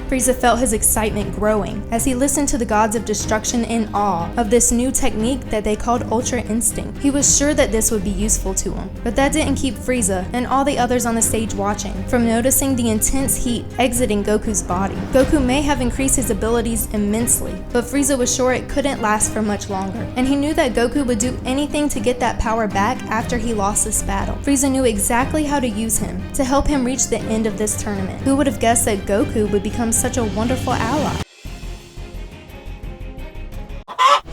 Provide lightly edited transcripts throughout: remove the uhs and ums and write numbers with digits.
Frieza felt his excitement growing as he listened to the gods of destruction in awe of this new technique that they called Ultra Instinct. He was sure that this would be useful to him, but that didn't keep Frieza and all the others on the stage watching from noticing the intense heat exiting Goku's body. Goku may have increased his abilities immensely, but Frieza was sure it couldn't last for much longer, and he knew that Goku would do anything to get that power back after he lost this battle. Frieza knew exactly how to use him to help him reach the end of this tournament. Who would have guessed that Goku would become such a wonderful ally?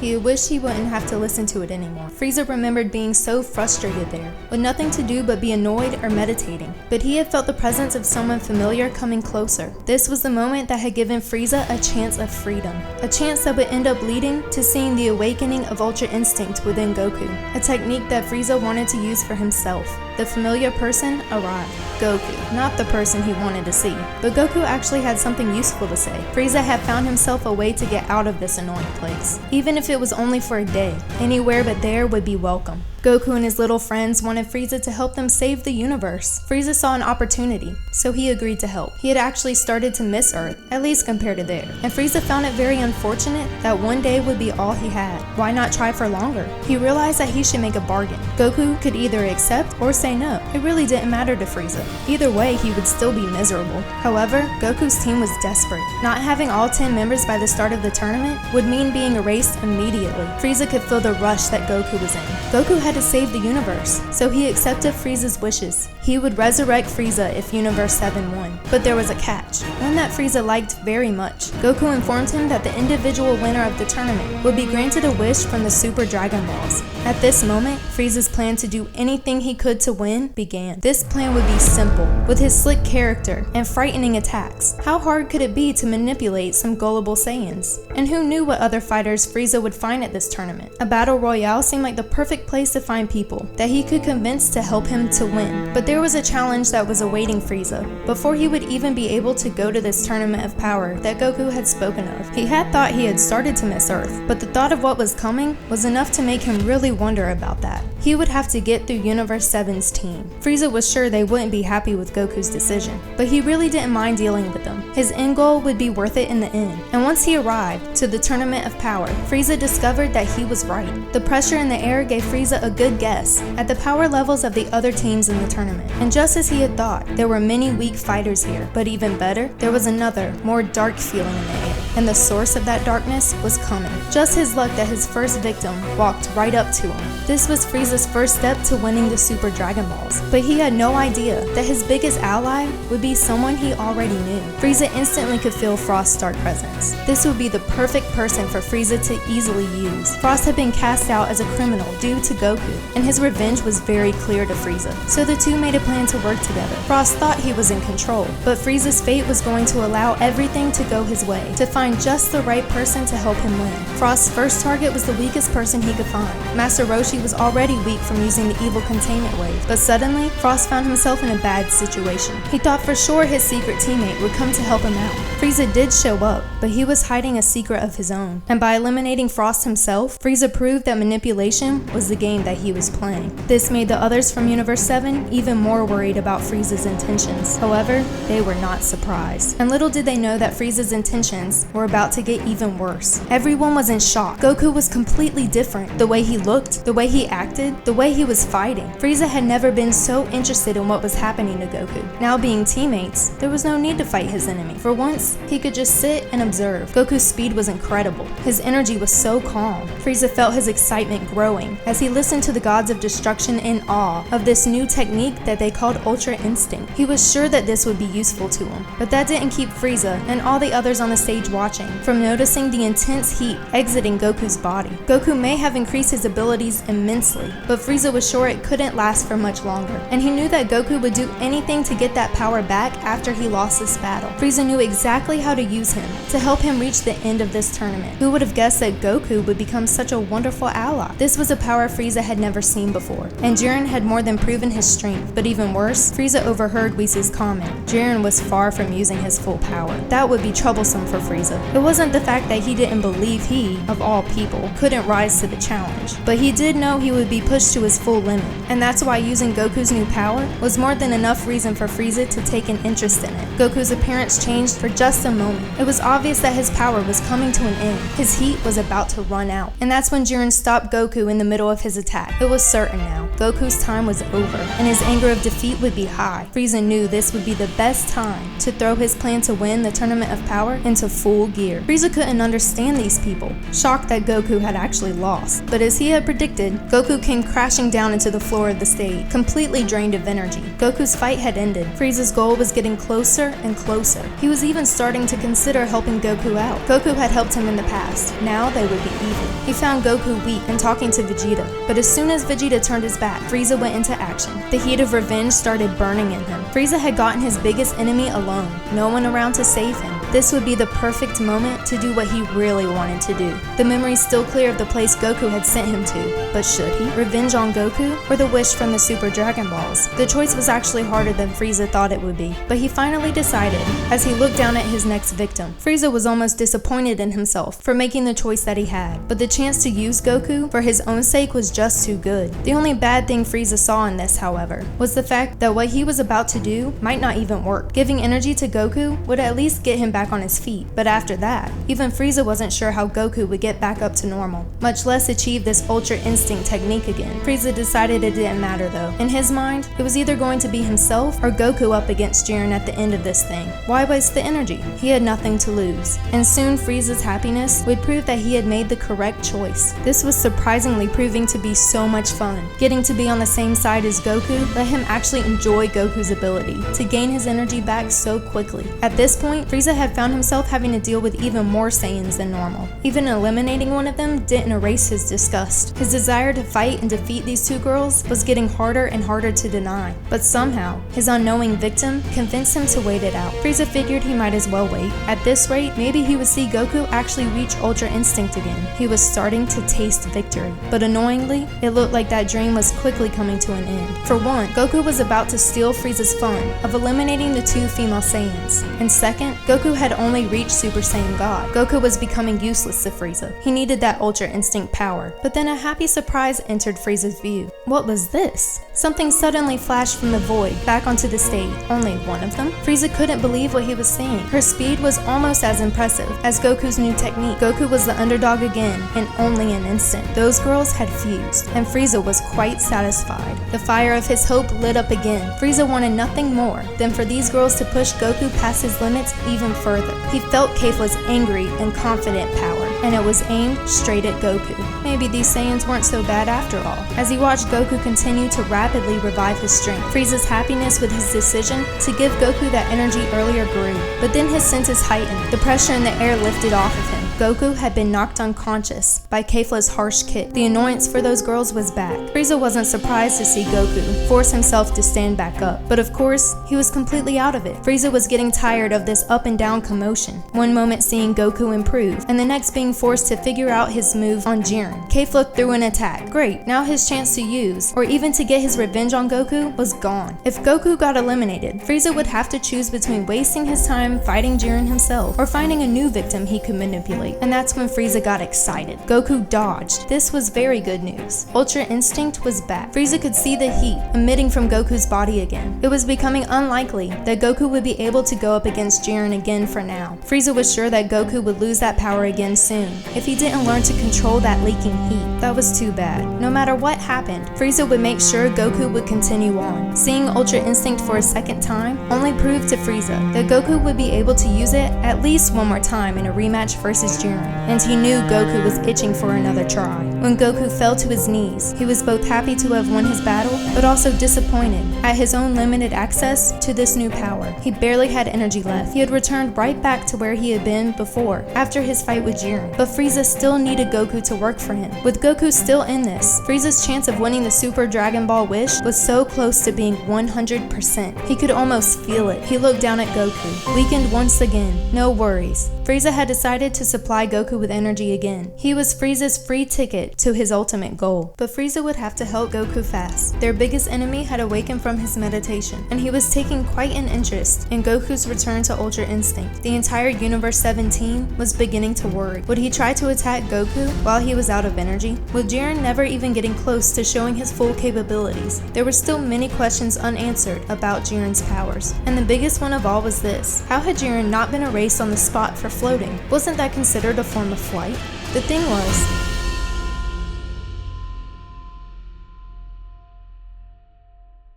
He wished he wouldn't have to listen to it anymore. Frieza remembered being so frustrated there, with nothing to do but be annoyed or meditating. But he had felt the presence of someone familiar coming closer. This was the moment that had given Frieza a chance of freedom. A chance that would end up leading to seeing the awakening of Ultra Instinct within Goku. A technique that Frieza wanted to use for himself. The familiar person arrived. Goku. Not the person he wanted to see. But Goku actually had something useful to say. Frieza had found himself a way to get out of this annoying place. Even if it was only for a day, anywhere but there would be welcome. Goku and his little friends wanted Frieza to help them save the universe. Frieza saw an opportunity, so he agreed to help. He had actually started to miss Earth, at least compared to there, and Frieza found it very unfortunate that one day would be all he had. Why not try for longer? He realized that he should make a bargain. Goku could either accept or say no. It really didn't matter to Frieza. Either way, he would still be miserable. However, Goku's team was desperate. Not having all 10 members by the start of the tournament would mean being erased immediately. Frieza could feel the rush that Goku was in. Goku had to save the universe, so he accepted Frieza's wishes. He would resurrect Frieza if Universe 7 won. But there was a catch, one that Frieza liked very much. Goku informed him that the individual winner of the tournament would be granted a wish from the Super Dragon Balls. At this moment, Frieza's plan to do anything he could to win began. This plan would be simple, with his slick character and frightening attacks. How hard could it be to manipulate some gullible Saiyans? And who knew what other fighters Frieza would find at this tournament? A battle royale seemed like the perfect place to find people that he could convince to help him to win. But there was a challenge that was awaiting Frieza before he would even be able to go to this tournament of power that Goku had spoken of. He had thought he had started to miss Earth, but the thought of what was coming was enough to make him really wonder about that. He would have to get through Universe 7's team. Frieza was sure they wouldn't be happy with Goku's decision, but he really didn't mind dealing with them. His end goal would be worth it in the end. And once he arrived to the Tournament of Power, Frieza discovered that he was right. The pressure in the air gave Frieza a good guess at the power levels of the other teams in the tournament. And just as he had thought, there were many weak fighters here, but even better, there was another, more dark feeling in the air. And the source of that darkness was coming. Just his luck that his first victim walked right up to him. This was Frieza's first step to winning the Super Dragon Balls, but he had no idea that his biggest ally would be someone he already knew. Frieza instantly could feel Frost's dark presence. This would be the perfect person for Frieza to easily use. Frost had been cast out as a criminal due to Goku, and his revenge was very clear to Frieza, so the two made a plan to work together. Frost thought he was in control, but Frieza's fate was going to allow everything to go his way, to find just the right person to help him win. Frost's first target was the weakest person he could find. Master Roshi was already weak from using the evil containment wave, but suddenly, Frost found himself in a bad situation. He thought for sure his secret teammate would come to help him out. Frieza did show up, but he was hiding a secret of his own, and by eliminating Frost himself, Frieza proved that manipulation was the game that he was playing. This made the others from Universe 7 even more worried about Frieza's intentions. However, they were not surprised, and little did they know that Frieza's intentions were about to get even worse. Everyone was in shock. Goku was completely different. The way he looked, the way he acted, the way he was fighting. Frieza had never been so interested in what was happening to Goku. Now being teammates, there was no need to fight his enemy. For once, he could just sit and observe. Goku's speed was incredible. His energy was so calm. Frieza felt his excitement growing as he listened to the gods of destruction in awe of this new technique that they called Ultra Instinct. He was sure that this would be useful to him, but that didn't keep Frieza and all the others on the stage watching from noticing the intense heat exiting Goku's body. Goku may have increased his abilities immensely, but Frieza was sure it couldn't last for much longer, and he knew that Goku would do anything to get that power back after he lost this battle. Frieza knew exactly how to use him to help him reach the end of this tournament. Who would have guessed that Goku would become such a wonderful ally? This was a power Frieza had never seen before, and Jiren had more than proven his strength. But even worse, Frieza overheard Whis' comment. Jiren was far from using his full power. That would be troublesome for Frieza. Frieza. It wasn't the fact that he didn't believe he, of all people, couldn't rise to the challenge, but he did know he would be pushed to his full limit, and that's why using Goku's new power was more than enough reason for Frieza to take an interest in it. Goku's appearance changed for just a moment. It was obvious that his power was coming to an end. His heat was about to run out, and that's when Jiren stopped Goku in the middle of his attack. It was certain now. Goku's time was over, and his anger of defeat would be high. Frieza knew this would be the best time to throw his plan to win the Tournament of Power into full gear. Frieza couldn't understand these people, shocked that Goku had actually lost. But as he had predicted, Goku came crashing down into the floor of the stage, completely drained of energy. Goku's fight had ended. Frieza's goal was getting closer and closer. He was even starting to consider helping Goku out. Goku had helped him in the past. Now they would be even. He found Goku weak and talking to Vegeta, but as soon as Vegeta turned his back, Frieza went into action. The heat of revenge started burning in him. Frieza had gotten his biggest enemy alone, no one around to save him. This would be the perfect moment to do what he really wanted to do. The memory's still clear of the place Goku had sent him to, but should he? Revenge on Goku or the wish from the Super Dragon Balls? The choice was actually harder than Frieza thought it would be, but he finally decided as he looked down at his next victim. Frieza was almost disappointed in himself for making the choice that he had, but the chance to use Goku for his own sake was just too good. The only bad thing Frieza saw in this, however, was the fact that what he was about to do might not even work. Giving energy to Goku would at least get him back on his feet, but after that, even Frieza wasn't sure how Goku would get back up to normal, much less achieve this Ultra Instinct technique again. Frieza decided it didn't matter though. In his mind, it was either going to be himself or Goku up against Jiren at the end of this thing. Why waste the energy? He had nothing to lose. And soon Frieza's happiness would prove that he had made the correct choice. This was surprisingly proving to be so much fun. Getting to be on the same side as Goku let him actually enjoy Goku's ability to gain his energy back so quickly. At this point, Frieza had found himself having to deal with even more Saiyans than normal. Even eliminating one of them didn't erase his disgust. His desire to fight and defeat these two girls was getting harder and harder to deny. But somehow, his unknowing victim convinced him to wait it out. Frieza figured he might as well wait. At this rate, maybe he would see Goku actually reach Ultra Instinct again. He was starting to taste victory. But annoyingly, it looked like that dream was quickly coming to an end. For one, Goku was about to steal Frieza's fun of eliminating the two female Saiyans. And second, Goku had only reached Super Saiyan God. Goku was becoming useless to Frieza. He needed that Ultra Instinct power. But then a happy surprise entered Frieza's view. What was this? Something suddenly flashed from the void back onto the stage. Only one of them? Frieza couldn't believe what he was seeing. Her speed was almost as impressive as Goku's new technique. Goku was the underdog again in only an instant. Those girls had fused, and Frieza was quite satisfied. The fire of his hope lit up again. Frieza wanted nothing more than for these girls to push Goku past his limits even further. He felt Kefla's angry and confident power, and it was aimed straight at Goku. Maybe these Saiyans weren't so bad after all. As he watched Goku continue to rapidly revive his strength, Frieza's happiness with his decision to give Goku that energy earlier grew. But then his senses heightened. The pressure in the air lifted off of him. Goku had been knocked unconscious by Kefla's harsh kick. The annoyance for those girls was back. Frieza wasn't surprised to see Goku force himself to stand back up, but of course, he was completely out of it. Frieza was getting tired of this up and down commotion. One moment seeing Goku improve, and the next being forced to figure out his move on Jiren. Kefla threw an attack. Great, now his chance to use, or even to get his revenge on Goku, was gone. If Goku got eliminated, Frieza would have to choose between wasting his time fighting Jiren himself, or finding a new victim he could manipulate. And that's when Frieza got excited. Goku dodged. This was very good news. Ultra Instinct was back. Frieza could see the heat emitting from Goku's body again. It was becoming unlikely that Goku would be able to go up against Jiren again for now. Frieza was sure that Goku would lose that power again soon if he didn't learn to control that leaking heat. That was too bad. No matter what happened, Frieza would make sure Goku would continue on. Seeing Ultra Instinct for a second time only proved to Frieza that Goku would be able to use it at least one more time in a rematch versus Jiren, and he knew Goku was itching for another try. When Goku fell to his knees, he was both happy to have won his battle, but also disappointed at his own limited access to this new power. He barely had energy left. He had returned right back to where he had been before, after his fight with Jiren, but Frieza still needed Goku to work for him. With Goku still in this, Frieza's chance of winning the Super Dragon Ball wish was so close to being 100%. He could almost feel it. He looked down at Goku, weakened once again. No worries. Frieza had decided to support supply Goku with energy again. He was Frieza's free ticket to his ultimate goal. But Frieza would have to help Goku fast. Their biggest enemy had awakened from his meditation, and he was taking quite an interest in Goku's return to Ultra Instinct. The entire Universe 17 was beginning to worry. Would he try to attack Goku while he was out of energy? With Jiren never even getting close to showing his full capabilities, there were still many questions unanswered about Jiren's powers. And the biggest one of all was this: how had Jiren not been erased on the spot for floating? Wasn't that considered a form of flight? The thing was,